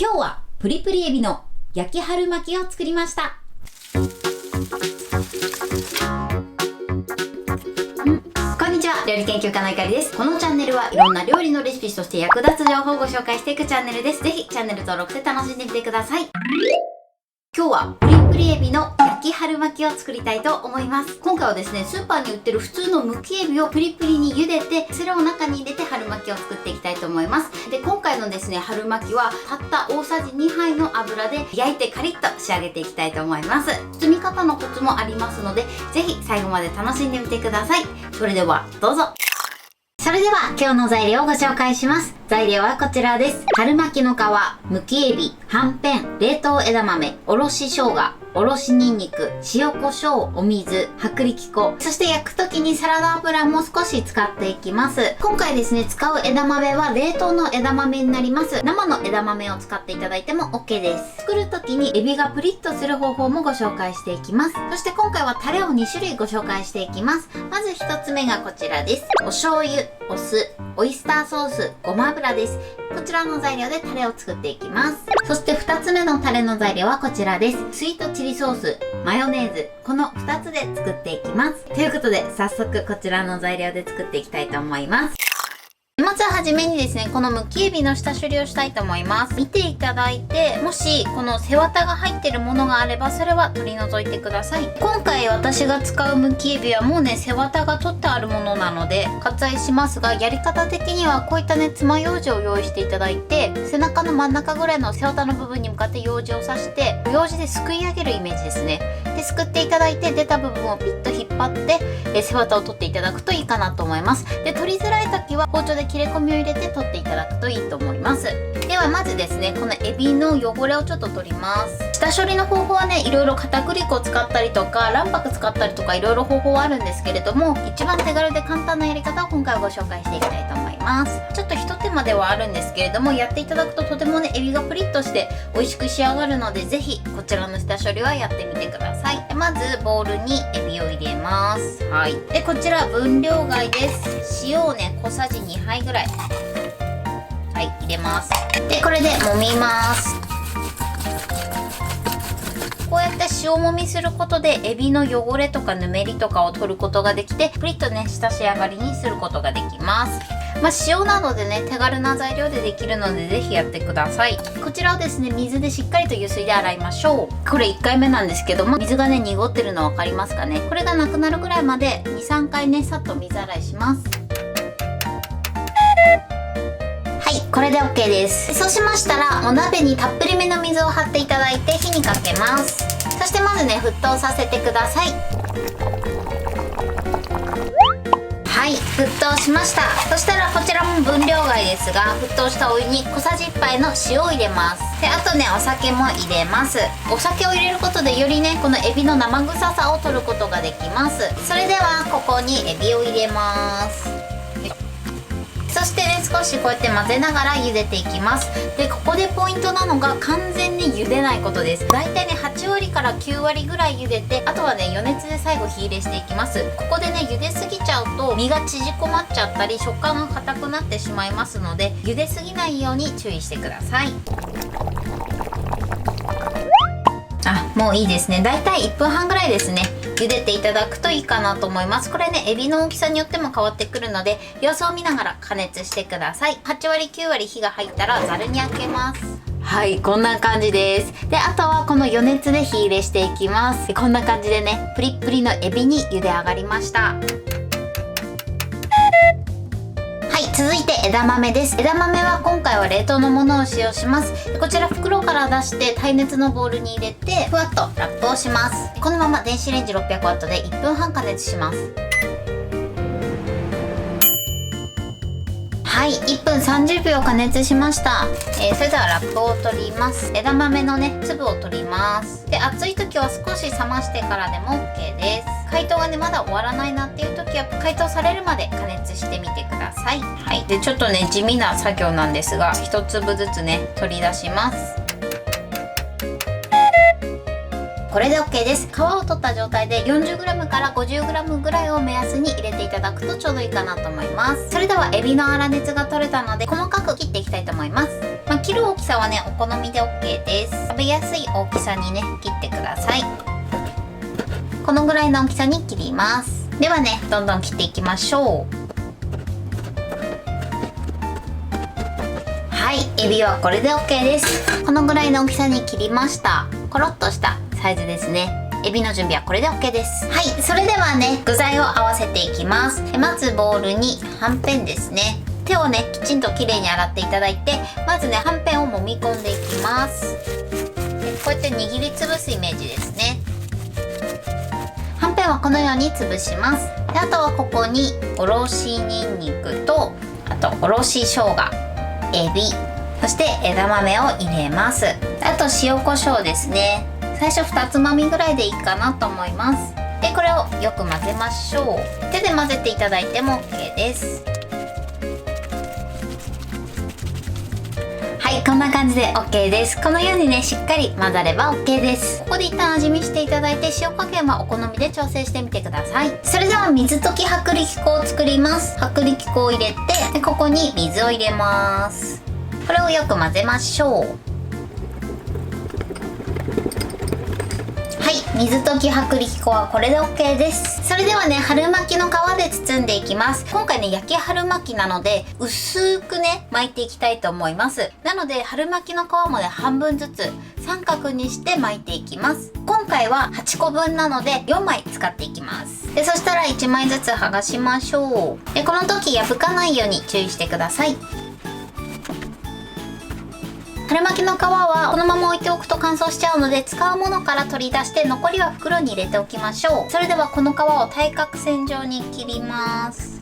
今日はプリプリエビの焼き春巻きを作りました。こんにちは、料理研究家のいかりです。このチャンネルはいろんな料理のレシピとして役立つ情報をご紹介していくチャンネルです。ぜひチャンネル登録して楽しんでみてください。今日はプリプリエビの焼き春巻きを作りたいと思います。今回はですね、スーパーに売ってる普通のむきエビをプリプリに茹でて、それを中に入れて春巻きを作っていきたいと思います。で、今回のですね、春巻きはたった大さじ2杯の油で焼いてカリッと仕上げていきたいと思います。包み方のコツもありますので、ぜひ最後まで楽しんでみてください。それではどうぞ。それでは今日の材料をご紹介します。材料はこちらです。春巻きの皮、むきエビ、はんぺん、冷凍枝豆、おろし生姜、おろしにんにく、塩コショウ、お水、薄力粉、そして焼くときにサラダ油も少し使っていきます。今回ですね、使う枝豆は冷凍の枝豆になります。生の枝豆を使っていただいても OK です。作るときにエビがプリッとする方法もご紹介していきます。そして今回はタレを2種類ご紹介していきます。まず1つ目がこちらです。お醤油、お酢、オイスターソース、ごま油です。こちらの材料でタレを作っていきます。そして2つ目のタレの材料はこちらです。スイートチリソース、マヨネーズ、この2つで作っていきます。ということで早速こちらの材料で作っていきたいと思います。まずはじめにですね、このむきエビの下処理をしたいと思います。見ていただいて、もしこの背わたが入ってるものがあればそれは取り除いてください。今回私が使うむきエビはもうね、背わたが取ってあるものなので割愛しますが、やり方的にはこういったね、爪楊枝を用意していただいて、背中の真ん中ぐらいの背わたの部分に向かって楊枝を刺して、楊枝ですくい上げるイメージですね。ですくっていただいて、出た部分をピッと引っ張って背わたを取っていただくといいかなと思います。で、取りづらい時は包丁で切れ込みを入れて取っていただくといいと思います。ではまずですね、このエビの汚れをちょっと取ります。下処理の方法はね、いろいろ片栗粉を使ったりとか卵白使ったりとかいろいろ方法はあるんですけれども、一番手軽で簡単なやり方を今回はご紹介していきたいと思います。ちょっと一手間ではあるんですけれども、やっていただくととてもね、エビがプリッとして美味しく仕上がるので、ぜひこちらの下処理はやってみてください。でまずボウルにエビを入れます。はい。でこちら分量外です。塩をね、小さじ2杯ぐらい入れます。でこれで揉みます。こうやって塩揉みすることでエビの汚れとかぬめりとかを取ることができて、プリッとね、下仕上がりにすることができます。塩なのでね、手軽な材料でできるのでぜひやってください。こちらをですね、水でしっかりとゆすいで洗いましょう。これ1回目なんですけども、水がね、濁ってるの分かりますかね。これがなくなるぐらいまで 2,3 回ね、さっと水洗いします。はい、これで OK です。そうしましたら、お鍋にたっぷりめの水を張っていただいて火にかけます。そしてまずね、沸騰させてください。はい、沸騰しました。そしたらこちらも分量外ですが、沸騰したお湯に小さじ1杯の塩を入れます。であとね、お酒も入れます。お酒を入れることでよりね、このエビの生臭さを取ることができます。それではここにエビを入れます。そしてね、少しこうやって混ぜながら茹でていきます。でここでポイントなのが、完全に茹でないことです。だいたいね、8割から9割ぐらい茹でて、あとはね、余熱で最後火入れしていきます。ここでね、茹ですぎちゃうと身が縮こまっちゃったり食感が硬くなってしまいますので、茹ですぎないように注意してください。もういいですね。だいたい1分半ぐらいですね、茹でていただくといいかなと思います。これね、エビの大きさによっても変わってくるので、様子を見ながら加熱してください。8割9割火が入ったらざるにあけます。はい、こんな感じです。であとはこの余熱で火入れしていきます。でこんな感じでね、プリップリのエビに茹で上がりました。続いて枝豆です。枝豆は今回は冷凍のものを使用します。こちら袋から出して耐熱のボウルに入れて、ふわっとラップをします。このまま電子レンジ 600W で1分半加熱します。はい、1分30秒加熱しました。それではラップを取ります。枝豆のね、粒を取ります。で熱い時は少し冷ましてからでも OK です。解凍がね、まだ終わらないなっていう時は解凍されるまで加熱してみてください。はい、でちょっとね、地味な作業なんですが、1粒ずつね、取り出します。これで OK です。皮を取った状態で 40g から 50g ぐらいを目安に入れていただくとちょうどいいかなと思います。それではエビの粗熱が取れたので細かく切っていきたいと思います。切る大きさはねお好みで OK です。食べやすい大きさにね切ってください。このぐらいの大きさに切ります。ではねどんどん切っていきましょう。はい、エビはこれで OK です。このぐらいの大きさに切りました。コロッとしたサイズですね。エビの準備はこれで OK です。はい、それではね具材を合わせていきます。まずボウルにはんぺんですね。手をねきちんときれいに洗っていただいて、まずねはんぺんを揉み込んでいきます。でこうやって握りつぶすイメージですね。はんぺんはこのように潰します。であとはここにおろしにんにくと、あとおろし生姜、エビ、そして枝豆を入れます。あと塩コショウですね。最初2つまみぐらいでいいかなと思います。でこれをよく混ぜましょう。手で混ぜていただいても OK です。はい、こんな感じで OK です。このようにねしっかり混ざれば OK です。ここで一旦味見していただいて、塩加減はお好みで調整してみてください。それでは水溶き薄力粉を作ります。薄力粉を入れて、でここに水を入れます。これをよく混ぜましょう。はい、水溶き薄力粉はこれで OK です。それではね春巻きの皮で包んでいきます。今回ね焼き春巻きなので薄くね巻いていきたいと思います。なので春巻きの皮もね半分ずつ三角にして巻いていきます。今回は8個分なので4枚使っていきます。でそしたら1枚ずつ剥がしましょう。でこの時破かないように注意してください。春巻きの皮はこのまま置いておくと乾燥しちゃうので、使うものから取り出して残りは袋に入れておきましょう。それではこの皮を対角線上に切ります。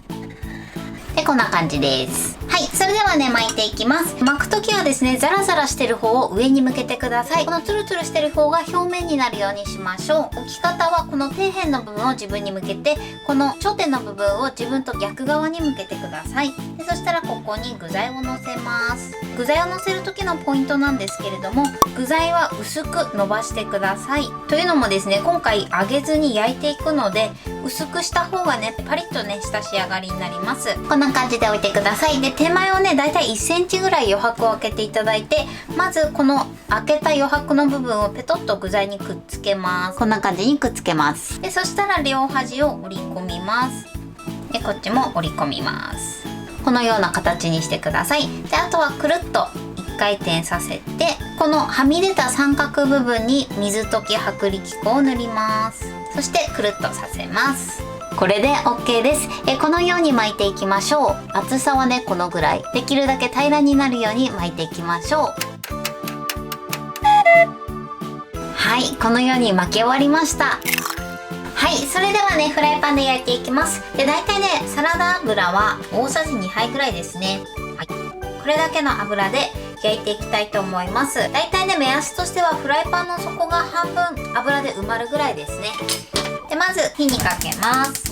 でこんな感じです。はい、それではね巻いていきます。巻く時はですねザラザラしてる方を上に向けてください。このツルツルしてる方が表面になるようにしましょう。置き方はこの底辺の部分を自分に向けて、この頂点の部分を自分と逆側に向けてください。でそしたらここに具材をのせます。具材をのせる時のポイントなんですけれども、具材は薄く伸ばしてください。というのもですね今回揚げずに焼いていくので、薄くした方がねパリッとねした仕上がりになります。こんな感じで置いてください。で手前をねだいたい1センチぐらい余白を開けていただいて、まずこの開けた余白の部分をペトッと具材にくっつけます。こんな感じにくっつけます。でそしたら両端を折り込みます。でこっちも折り込みます。このような形にしてください。であとはくるっと1回転させて、このはみ出た三角部分に水溶き薄力粉を塗ります。そしてくるっとさせます。これで OK です。このように巻いていきましょう。厚さはねこのぐらい、できるだけ平らになるように巻いていきましょう。はい、このように巻き終わりました。はい、それではねフライパンで焼いていきます。で大体ねサラダ油は大さじ2杯ぐらいですね。はい、これだけの油で焼いていきたいと思います。だいたいね目安としてはフライパンの底が半分油で埋まるぐらいですね。でまず火にかけます。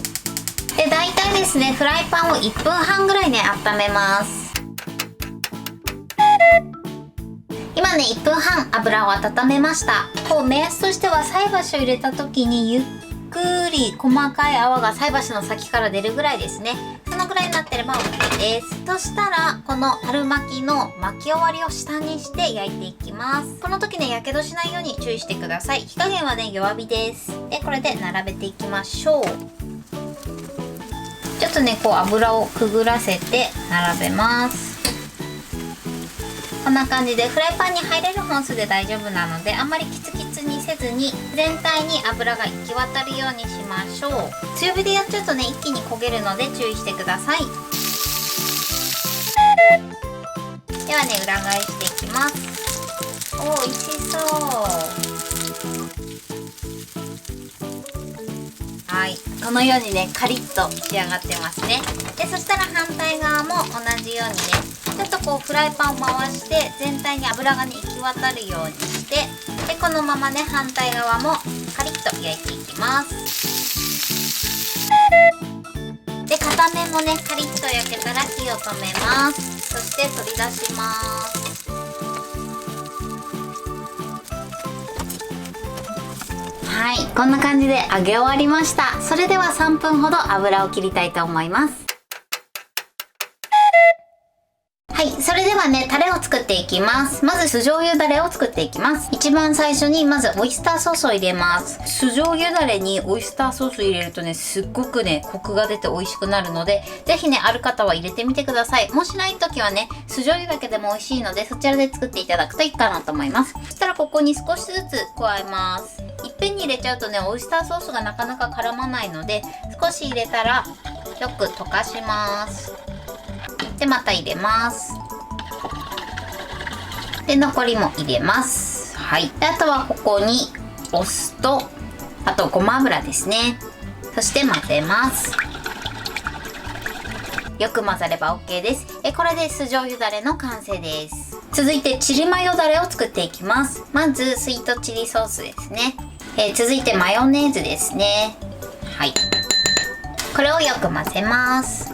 で大体ですねフライパンを1分半ぐらいね温めます。今ね1分半油を温めました。こう目安としては菜箸を入れた時にゆっくり細かい泡が菜箸の先から出るぐらいですね。そのぐらいになってれば OK です。そしたらこの春巻きの巻き終わりを下にして焼いていきます。この時ねやけどしないように注意してください。火加減はね弱火です。でこれで並べていきましょう。ちょっとねこう油をくぐらせて並べます。こんな感じでフライパンに入れる本数で大丈夫なので、あんまりキツキツにせずに全体に油が行き渡るようにしましょう。強火でやっちゃうとね一気に焦げるので注意してください。ではね裏返していきます。おー、美味しそう。はい、このようにねカリッと仕上がってますね。でそしたら反対側も同じようにねちょっとこうフライパンを回して全体に油がね行き渡るようにして、でこのままね反対側もカリッと焼いていきます。で片面もねカリッと焼けたら火を止めます。そして取り出します。はい、こんな感じで揚げ終わりました。それでは3分ほど油を切りたいと思います。はい、それでははね、タレを作っていきます。まず酢醤油ダレを作っていきます。一番最初にまずオイスターソースを入れます。酢醤油ダレにオイスターソース入れるとね、すっごくね、コクが出て美味しくなるので、ぜひね、ある方は入れてみてください。もしない時はね、酢醤油だけでも美味しいので、そちらで作っていただくといいかなと思います。そしたらここに少しずつ加えます。いっぺんに入れちゃうとね、オイスターソースがなかなか絡まないので、少し入れたらよく溶かします。で、また入れます。で、残りも入れます。はい。で、あとはここにお酢と、あとごま油ですね。そして混ぜます。よく混ざれば OK です。これで酢醤油ダレの完成です。続いてチリマヨダレを作っていきます。まずスイートチリソースですね。続いてマヨネーズですね。はい。これをよく混ぜます。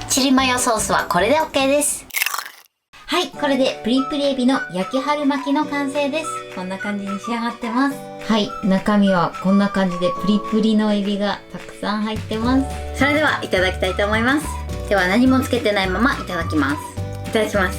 チリマヨソースはこれで OK です。はい、これでプリプリエビの焼き春巻きの完成です。こんな感じに仕上がってます。はい、中身はこんな感じでプリプリのエビがたくさん入ってます。それではいただきたいと思います。では何もつけてないままいただきます。いただきます。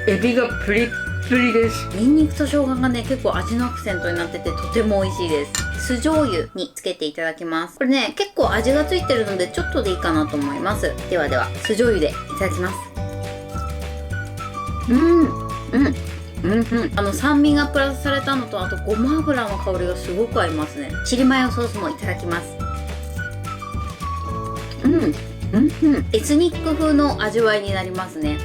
エビがプリップリです。ニンニクと生姜がね、結構味のアクセントになっててとても美味しいです。酢醤油につけていただきます。これね、結構味がついてるのでちょっとでいいかなと思います。ではでは、酢醤油でいただきます。酸味がプラスされたのと、あとごま油の香りがすごく合いますね。チリマヨソースもいただきます。エスニック風の味わいになりますね。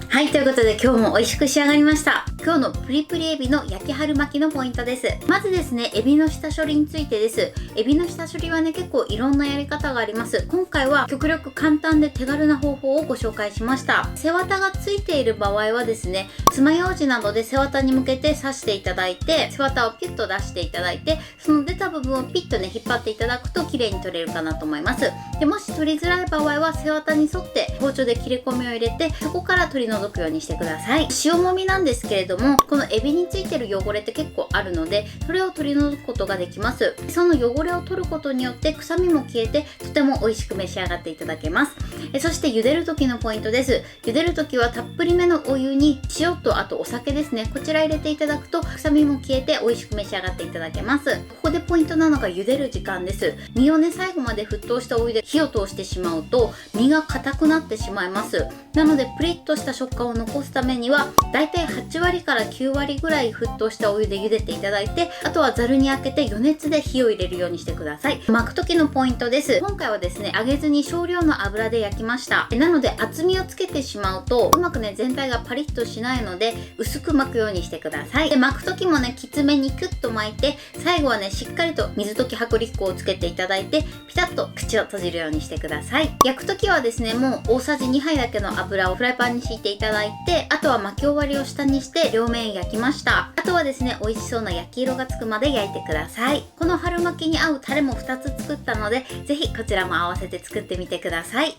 はい、ということで今日も美味しく仕上がりました。今日のプリプリエビの焼き春巻きのポイントです。まずですね、エビの下処理についてです。エビの下処理はね、結構いろんなやり方があります。今回は極力簡単で手軽な方法をご紹介しました。背わたがついている場合はですね、爪楊枝などで背わたに向けて刺していただいて、背わたをピュッと出していただいて、その出た部分をピッとね、引っ張っていただくと綺麗に取れるかなと思います。で、もし取りづらい場合は背わたに沿って包丁で切れ込みを入れて、そこから取り除くようにしてください。塩もみなんですけれども、このエビについてる汚れって結構あるので、それを取り除くことができます。その汚れを取ることによって臭みも消えて、とても美味しく召し上がっていただけます。そして茹でる時のポイントです。茹でる時はたっぷりめのお湯に塩とあとお酒ですね、こちら入れていただくと臭みも消えて美味しく召し上がっていただけます。ここでポイントなのが茹でる時間です。身をね、最後まで沸騰したお湯で火を通してしまうと身が硬くなってしまいます。なのでプリッとした食感を残すためにはだいたい8割から9割ぐらい沸騰したお湯で茹でていただいて、あとはざるにあけて余熱で火を入れるようにしてください。巻く時のポイントです。今回はですね、揚げずに少量の油で焼きました。なので厚みをつけてしまうとうまくね、全体がパリッとしないので薄く巻くようにしてください。で、巻く時もね、きつめにキュッと巻いて、最後はね、しっかりと水溶き薄力粉をつけていただいて、ピタッと口を閉じるようにしてください。焼く時はですね、もう大さじ2杯だけの油をフライパンに敷いていただいて、あとは巻き終わりを下にして両面焼きました。あとはですね、美味しそうな焼き色がつくまで焼いてください。この春巻きに合うタレも2つ作ったので、ぜひこちらも合わせて作ってみてください。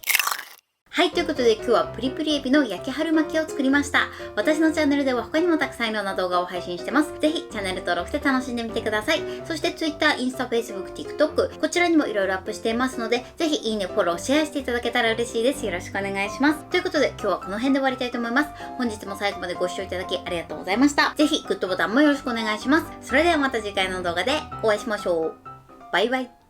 はい、ということで今日はプリプリエビの焼き春巻きを作りました。私のチャンネルでは他にもたくさんいろんな動画を配信してます。ぜひチャンネル登録して楽しんでみてください。そして Twitter、インスタ、Facebook、TikTok、こちらにもいろいろアップしていますので、ぜひいいね、フォロー、シェアしていただけたら嬉しいです。よろしくお願いします。ということで今日はこの辺で終わりたいと思います。本日も最後までご視聴いただきありがとうございました。ぜひグッドボタンもよろしくお願いします。それではまた次回の動画でお会いしましょう。バイバイ。